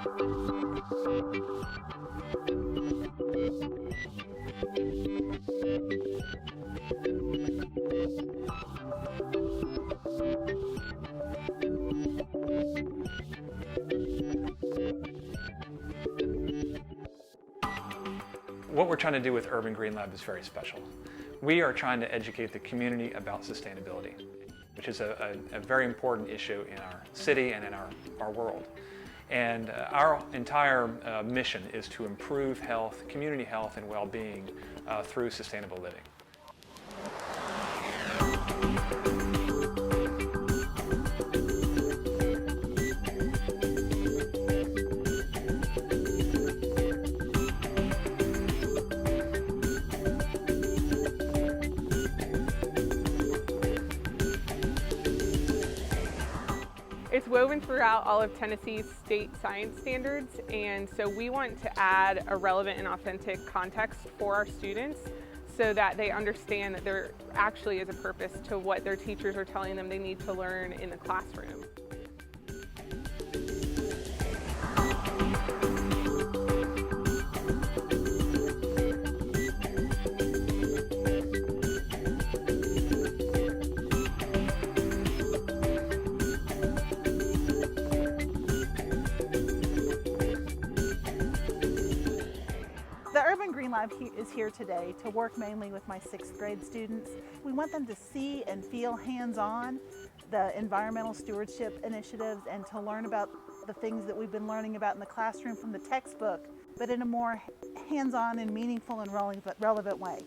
What we're trying to do with Urban Green Lab is very special. We are trying to educate the community about sustainability, which is a very important issue in our city and in our world. And our entire mission is to improve health, community health and well-being through sustainable living. It's woven throughout all of Tennessee's state science standards, and so we want to add a relevant and authentic context for our students so that they understand that there actually is a purpose to what their teachers are telling them they need to learn in the classroom. The Urban Green Lab is here today to work mainly with my 6th grade students. We want them to see and feel hands-on the environmental stewardship initiatives and to learn about the things that we've been learning about in the classroom from the textbook, but in a more hands-on and meaningful and relevant way.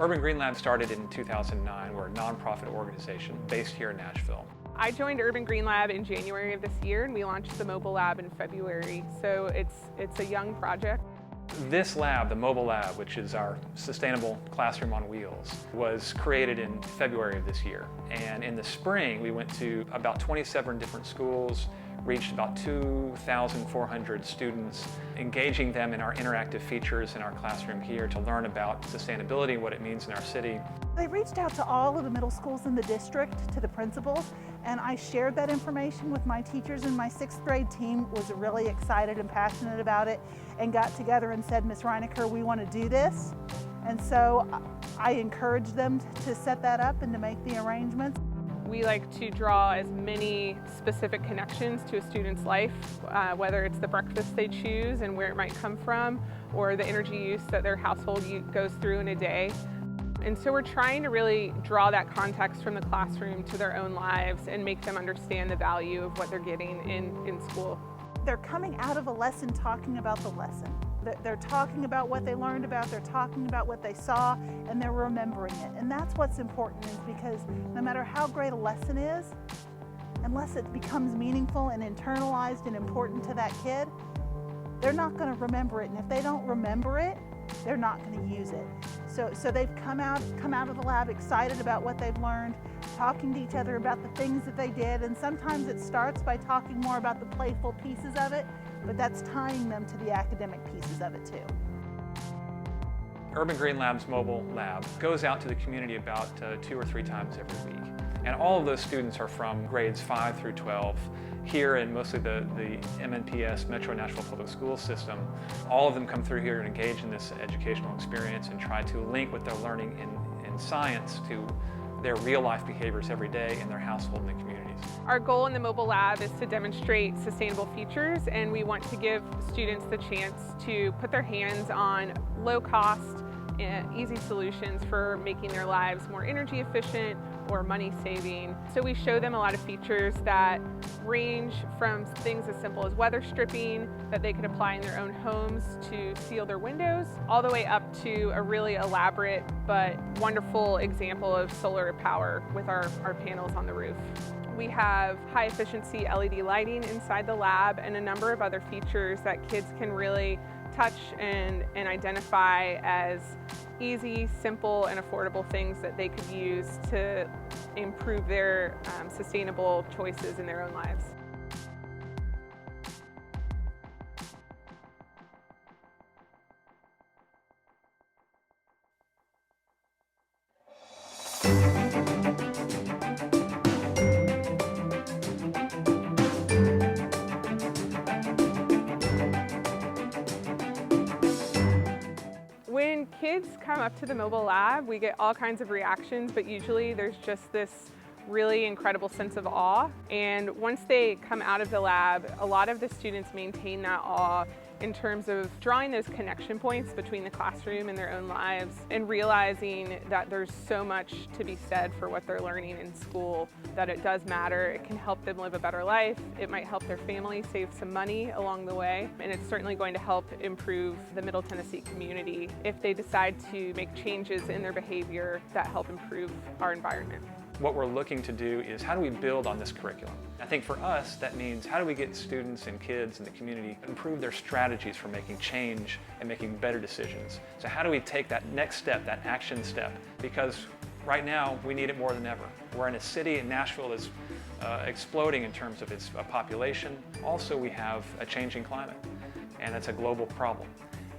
Urban Green Lab started in 2009. We're a nonprofit organization based here in Nashville. I joined Urban Green Lab in January of this year, and we launched the mobile lab in February, so it's a young project. This lab, the mobile lab, which is our sustainable classroom on wheels, was created in February of this year. And in the spring, we went to about 27 different schools, reached about 2,400 students, engaging them in our interactive features in our classroom here to learn about sustainability and what it means in our city. They reached out to all of the middle schools in the district, to the principals, and I shared that information with my teachers, and my 6th grade team was really excited and passionate about it and got together and said, Ms. Reinecker, we want to do this. And so I encouraged them to set that up and to make the arrangements. We like to draw as many specific connections to a student's life, whether it's the breakfast they choose and where it might come from, or the energy use that their household goes through in a day. And so we're trying to really draw that context from the classroom to their own lives and make them understand the value of what they're getting in school. They're coming out of a lesson talking about the lesson. They're talking about what they learned about, they're talking about what they saw, and they're remembering it. And that's what's important, is because no matter how great a lesson is, unless it becomes meaningful and internalized and important to that kid, they're not going to remember it. And if they don't remember it, they're not going to use it. So they've come out of the lab excited about what they've learned, talking to each other about the things that they did, and sometimes it starts by talking more about the playful pieces of it, but that's tying them to the academic pieces of it too. Urban Green Lab's mobile lab goes out to the community about 2 or 3 times every week. And all of those students are from grades 5 through 12 here in mostly the MNPS, Metro Nashville Public School System. All of them come through here and engage in this educational experience and try to link what they're learning in science to their real-life behaviors every day in their household and the communities. Our goal in the mobile lab is to demonstrate sustainable features, and we want to give students the chance to put their hands on low-cost and easy solutions for making their lives more energy efficient or money saving. So we show them a lot of features that range from things as simple as weather stripping that they could apply in their own homes to seal their windows, all the way up to a really elaborate but wonderful example of solar power with our panels on the roof. We have high efficiency LED lighting inside the lab and a number of other features that kids can really touch and identify as easy, simple, and affordable things that they could use to improve their sustainable choices in their own lives. When kids come up to the mobile lab, we get all kinds of reactions, but usually there's just this really incredible sense of awe. And once they come out of the lab, a lot of the students maintain that awe in terms of drawing those connection points between the classroom and their own lives and realizing that there's so much to be said for what they're learning in school, that it does matter. It can help them live a better life. It might help their family save some money along the way. And it's certainly going to help improve the Middle Tennessee community if they decide to make changes in their behavior that help improve our environment. What we're looking to do is how do we build on this curriculum? I think for us that means how do we get students and kids in the community to improve their strategies for making change and making better decisions. So how do we take that next step, that action step? Because right now we need it more than ever. We're in a city, and Nashville is exploding in terms of its population. Also, we have a changing climate, and it's a global problem.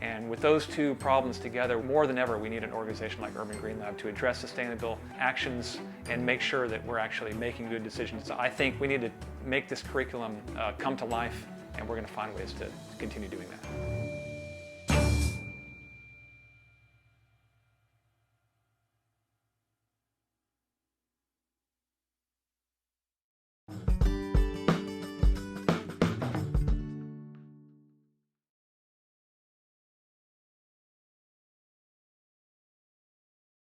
And with those two problems together, more than ever, we need an organization like Urban Green Lab to address sustainable actions and make sure that we're actually making good decisions. So I think we need to make this curriculum come to life, and we're going to find ways to continue doing that.